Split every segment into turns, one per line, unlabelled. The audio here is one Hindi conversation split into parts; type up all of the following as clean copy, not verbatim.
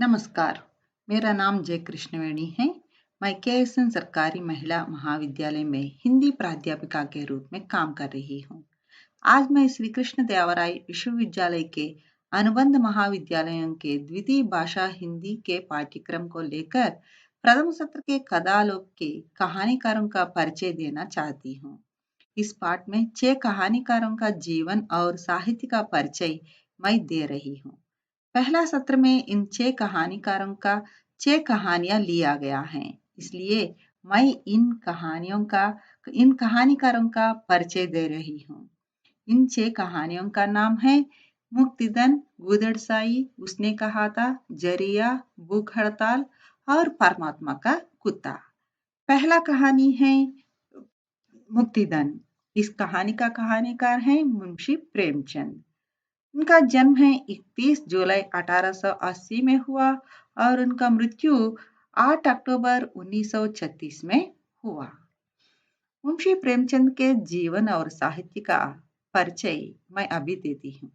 नमस्कार, मेरा नाम जय कृष्णवेणी है। मैं केएसएन सरकारी महिला महाविद्यालय में हिंदी प्राध्यापिका के रूप में काम कर रही हूँ। आज मैं श्री कृष्ण देवराय विश्वविद्यालय के अनुबंध महाविद्यालयों के द्वितीय भाषा हिंदी के पाठ्यक्रम को लेकर प्रथम सत्र के कथालोक के कहानीकारों का परिचय देना चाहती हूँ। इस पाठ में 6 कहानीकारों का जीवन और साहित्य का परिचय मैं दे रही हूँ। पहला सत्र में इन 6 कहानीकारों का 6 कहानियां लिया गया है, इसलिए मैं इन कहानीकारों का परिचय दे रही हूँ। इन 6 कहानियों का नाम है मुक्तिदन, गुदड़साई, उसने कहा था, जरिया, भूख हड़ताल और परमात्मा का कुत्ता। पहला कहानी है मुक्तिदन। इस कहानी का कहानीकार है मुंशी प्रेमचंद। उनका जन्म है 31 जुलाई 1880 में हुआ और उनका मृत्यु 8 अक्टूबर 1936 में हुआ। मुंशी प्रेमचंद के जीवन और साहित्य का परिचय मैं अभी देती हूँ।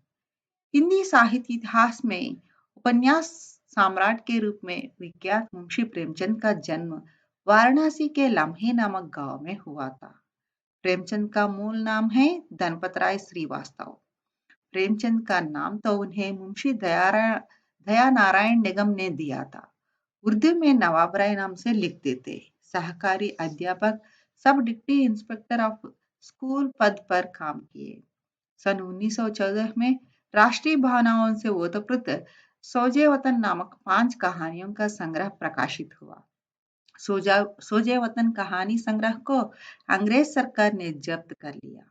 हिंदी साहित्य इतिहास में उपन्यास सम्राट के रूप में विख्यात मुंशी प्रेमचंद का जन्म वाराणसी के लम्हे नामक गांव में हुआ था। प्रेमचंद का मूल नाम है धनपत राय श्रीवास्तव। प्रेमचंद का नाम तो उन्हें मुंशी दया नारायण निगम ने दिया था। उर्दू में नवाब राय नाम से लिखते थे। सहकारी अध्यापक, सब डिप्टी इंस्पेक्टर ऑफ स्कूल पद पर काम किए। सन 1914 में राष्ट्रीय भावनाओं से ओतप्रोत सोजे वतन नामक 5 कहानियों का संग्रह प्रकाशित हुआ। सोजे वतन कहानी संग्रह को अंग्रेज सरकार ने जब्त कर लिया।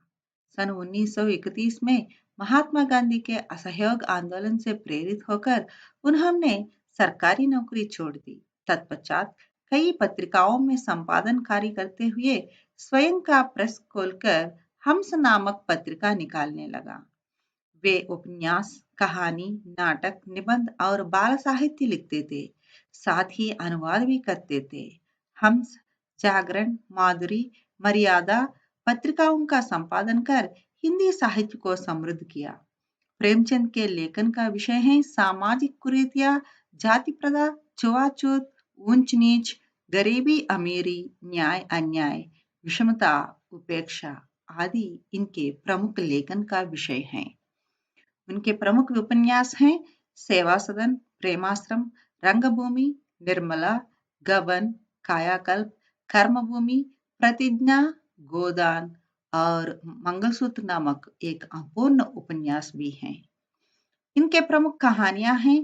सन 1931 में महात्मा गांधी के असहयोग आंदोलन से प्रेरित होकर उन्होंने सरकारी नौकरी छोड़ दी। तत्पश्चात कई पत्रिकाओं में संपादन कार्य करते हुए स्वयं का प्रेस खोलकर हम्स नामक पत्रिका निकालने लगा। वे उपन्यास, कहानी, नाटक, निबंध और बाल साहित्य लिखते थे। साथ ही अनुवाद भी करते थे। हम्स, जागरण, माधुरी, मर्यादा पत्रिकाओं का संपादन कर हिंदी साहित्य को समृद्ध किया। प्रेमचंद के लेखन का विषय है सामाजिक कुरीतियां, जाति प्रथा, छुआछूत, ऊंच नीच, गरीबी अमीरी, न्याय अन्याय, विषमता, उपेक्षा आदि इनके प्रमुख लेखन का विषय हैं। उनके प्रमुख उपन्यास हैं सेवा सदन, प्रेमाश्रम, रंगभूमि, निर्मला, गबन, कायाकल्प, कर्मभूमि, प्रतिज्ञा, गोदान और मंगलसूत्र नामक एक अपूर्ण उपन्यास भी है। इनके प्रमुख कहानियां हैं।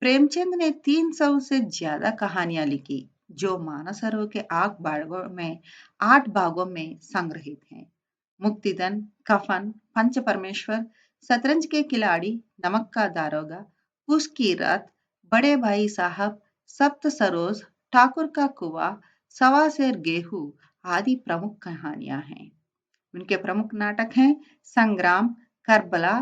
प्रेमचंद ने 300 से ज्यादा कहानियां लिखी जो मानसरोवर के 8 भागों में संग्रहित हैं। मुक्तिदन, कफन, पंच परमेश्वर, शतरंज के खिलाड़ी, नमक का दारोगा, उसकी रात, बड़े भाई साहब, सप्त सरोज, ठाकुर का कुआं, सवा सेर गेहूं आदि प्रमुख कहानियां हैं। उनके प्रमुख नाटक हैं संग्राम, करबला,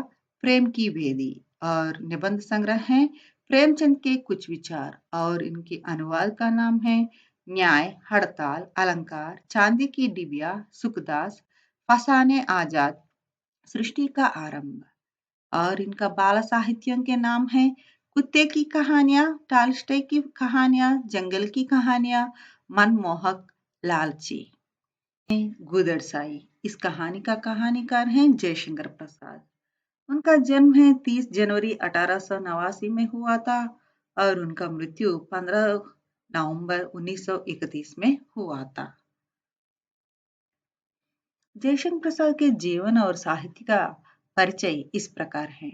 प्रेम की बेदी और निबंध संग्रह हैं प्रेमचंद के कुछ विचार और इनके अनुवाद का नाम है न्याय, हड़ताल, अलंकार, चांदी की डिबिया, सुखदास, फसाने आजाद, सृष्टि का आरंभ। और इनका बाल साहित्यों के नाम है कुत्ते की कहानियां, टालस्टॉय की कहानियां, जंगल की कहानियां, मनमोहक, लालची। गुदड़साई। इस कहानी का कहानीकार है जयशंकर प्रसाद। उनका जन्म है 30 जनवरी 1889 में हुआ था और उनका मृत्यु 15 नवंबर 1931 में हुआ था। जयशंकर प्रसाद के जीवन और साहित्य का परिचय इस प्रकार है।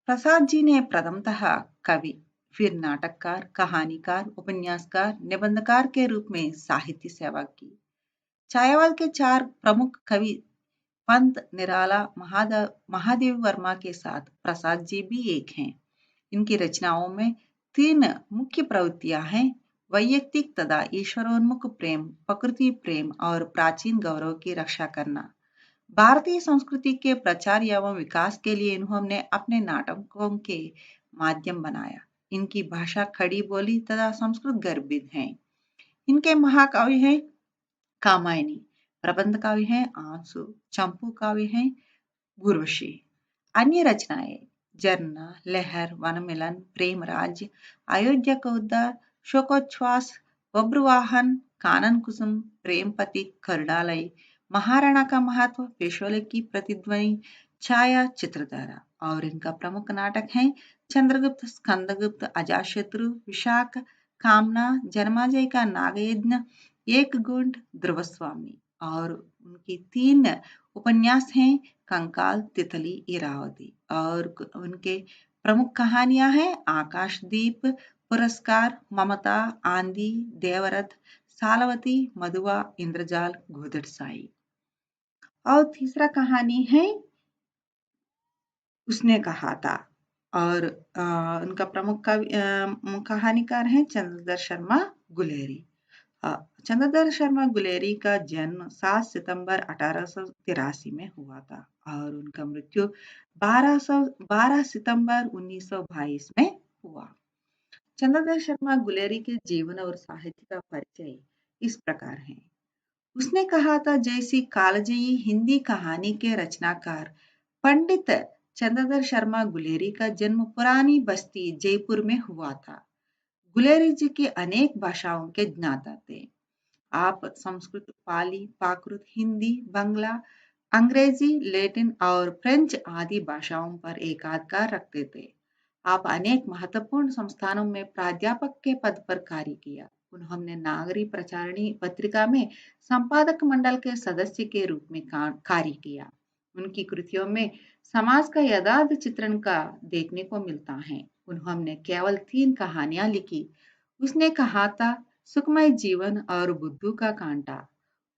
प्रसाद जी ने प्रथमतः कवि, फिर नाटककार, कहानीकार, उपन्यासकार, निबंधकार के रूप में साहित्य सेवा की। छायावाल के 4 प्रमुख कवि पंत, निराला, महादेव वर्मा के साथ प्रसाद जी भी एक हैं। इनकी रचनाओं में 3 मुख्य प्रवृत्तियां हैं: वैयक्तिक तथा ईश्वरोन्मुख प्रेम, प्रकृति प्रेम और प्राचीन गौरव की रक्षा करना। भारतीय संस्कृति के प्रचार एवं विकास के लिए इन्होंने अपने नाटकों के माध्यम बनाया। इनकी भाषा खड़ी बोली तथा संस्कृत गर्भित है। इनके महाकाव्य हैं कामायनी, प्रबंध काव्य हैं आंसू, चंपू काव्य हैं उर्वशी। अन्य रचनाएं झरना, लहर, वनमिलन, प्रेम राज्य, अयोध्या का उद्धार, शोकोच्छ्वास, बब्रुवाहन, कानन कुसुम, प्रेमपति, करडालय, महाराणा का महत्व, पेशोले की प्रतिध्वनि, छाया, चित्रधारा। और इनका प्रमुख नाटक है चंद्रगुप्त, स्कंदगुप्त, अजातशत्रु, विशाख, कामना, जन्माजय का नागयज्ञ, एक गुंड, ध्रुवस्वामी। और उनकी 3 उपन्यास हैं कंकाल, तितली, इरावती। और उनके प्रमुख कहानियां हैं आकाशदीप, पुरस्कार, ममता, आंधी, देवरथ, सालवती, मधुआ, इंद्रजाल, घूदड़साई। और तीसरा कहानी है उसने कहा था। और उनका प्रमुख कहानीकार है चंद्रधर शर्मा गुलेरी। चंद्रधर शर्मा गुलेरी का जन्म 7 सितंबर 1883 में हुआ था और उनका मृत्यु 12 सितंबर 1922 में हुआ। चंद्रधर शर्मा गुलेरी के जीवन और साहित्य का परिचय इस प्रकार है। उसने कहा था जैसी कालजयी हिंदी कहानी के रचनाकार पंडित चंद्रधर शर्मा गुलेरी का जन्म पुरानी बस्ती जयपुर में हुआ था। गुलेरी जी के अनेक भाषाओं के ज्ञाता थे। आप संस्कृत, पाली, प्राकृत, हिंदी, बांग्ला, अंग्रेजी, लैटिन और फ्रेंच आदि भाषाओं पर एकाधिकार रखते थे। आप अनेक महत्वपूर्ण संस्थानों में प्राध्यापक के पद पर कार्य किया। उन्होंने नागरी प्रचारणी पत्रिका में संपादक मंडल के सदस्य के रूप में कार्य किया। उनकी कृतियों में समाज का यथार्थ चित्रण का देखने को मिलता है। उन्होंने केवल 3 कहानियां लिखी। उसने कहा था, सुखमय जीवन और बुद्धू का कांटा।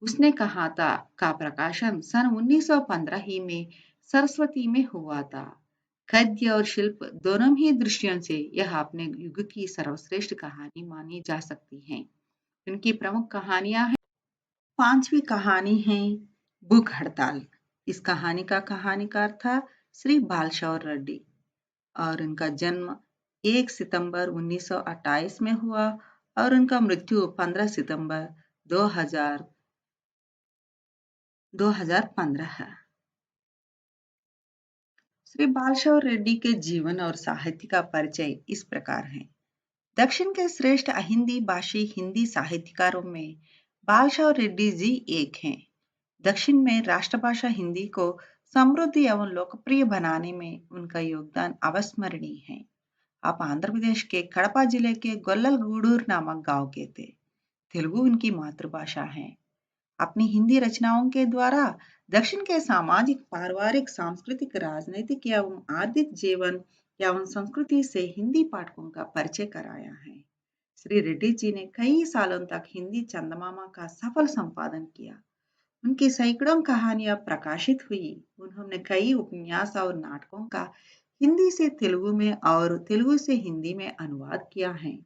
उसने कहा था का प्रकाशन सन 1915 ही में सरस्वती में हुआ था। गद्य और शिल्प दोनों ही दृष्टियों से यह अपने युग की सर्वश्रेष्ठ कहानी मानी जा सकती है। उनकी प्रमुख कहानियां हैं। 5वीं कहानी है भूख हड़ताल। इस कहानी का कहानीकार था श्री बालशौर रेड्डी और उनका जन्म 1 सितंबर 1928 में हुआ और उनका मृत्यु 15 सितंबर 2015 है। श्री बालशौर रेड्डी के जीवन और साहित्य का परिचय इस प्रकार है। दक्षिण के श्रेष्ठ अहिंदी भाषी हिंदी साहित्यकारों में बालशौर रेड्डी जी एक हैं। दक्षिण में राष्ट्रभाषा हिंदी को समृद्ध एवं लोकप्रिय बनाने में उनका योगदान अविस्मरणीय है। आप आंध्र प्रदेश के कड़पा जिले के गोल्ललगूडूर नामक गांव के थे। तेलुगु उनकी मातृभाषा है। अपनी हिंदी रचनाओं के द्वारा दक्षिण के सामाजिक, पारिवारिक, सांस्कृतिक, राजनीतिक एवं आर्थिक जीवन एवं संस्कृति से हिंदी पाठकों का परिचय कराया है। श्री रेड्डी जी ने कई सालों तक हिंदी चंदमामा का सफल संपादन किया। उनकी सैकड़ों कहानियां प्रकाशित हुई। उन्होंने कई उपन्यास और नाटकों का हिंदी से तेलुगु में और तेलुगु से हिंदी में अनुवाद किया है।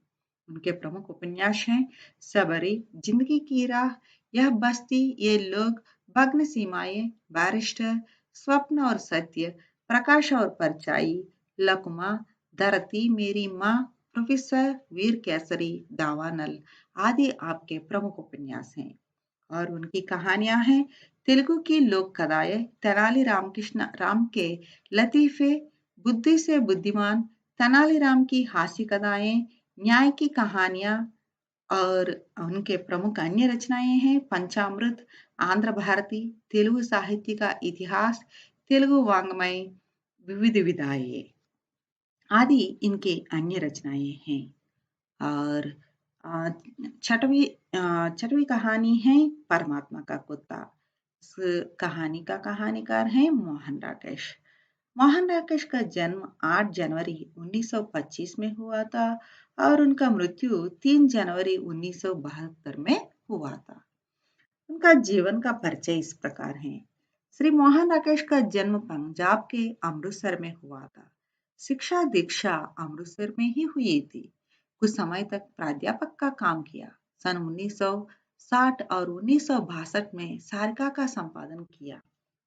उनके प्रमुख उपन्यास हैं सबरी, जिंदगी की राह, यह बस्ती, ये लोग, भग्न सीमाएं, बैरिस्टर, स्वप्न और सत्य, प्रकाश और परछाई, लकुमा, धरती, मेरी माँ, प्रोफेसर, वीर केसरी, दावानल आदि आपके प्रमुख उपन्यास हैं। और उनकी कहानियां हैं तेलुगु की लोक कथाएं, तेनाली रामकृष्ण राम के लतीफे, बुद्धि से बुद्धिमान, तेनालीराम की हास्य कथाएं, न्याय की कहानियां। और उनके प्रमुख अन्य रचनाएं हैं पंचामृत, आंध्र भारती, तेलुगु साहित्य का इतिहास, तेलुगु वाङ्मय, विविध विधाएं आदि इनके अन्य रचनाएं हैं। और छठवीं कहानी है परमात्मा का कुत्ता। इस कहानी का कहानीकार है मोहन राकेश। मोहन राकेश का जन्म 8 जनवरी 1925 में हुआ था और उनका मृत्यु 3 जनवरी 1972 में हुआ था। उनका जीवन का परिचय इस प्रकार है। श्री मोहन राकेश का जन्म पंजाब के अमृतसर में हुआ था। शिक्षा दीक्षा अमृतसर में ही हुई थी। कुछ समय तक प्राध्यापक का काम किया। सन 1960 और 1962 में सारिका का संपादन किया।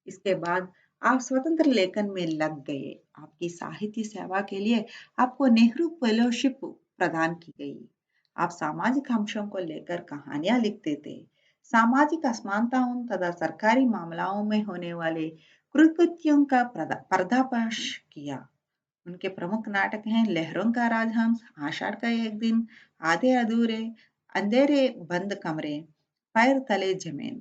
इसके बाद आप स्वतंत्र लेखन में लग गए। आपकी साहित्य सेवा के लिए आपको नेहरू फेलोशिप प्रदान की गई। आप सामाजिक अंशों को लेकर कहानियां लिखते थे। सामाजिक असमानताओं तथा सरकारी मामलों में होने वाले कुकृत्यों का पर्दाफाश किया। उनके प्रमुख नाटक हैं लहरों का राजहंस, आषाढ़ का एक दिन, आधे अधूरे, अंधेरे बंद कमरे, पैर तले जमीन।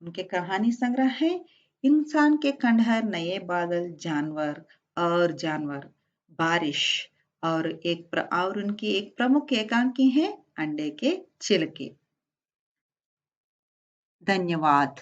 उनके कहानी संग्रह हैं इंसान के खंडहर, नए बादल, जानवर, बारिश और उनकी एक प्रमुख एकांकी है अंडे के छिलके। धन्यवाद।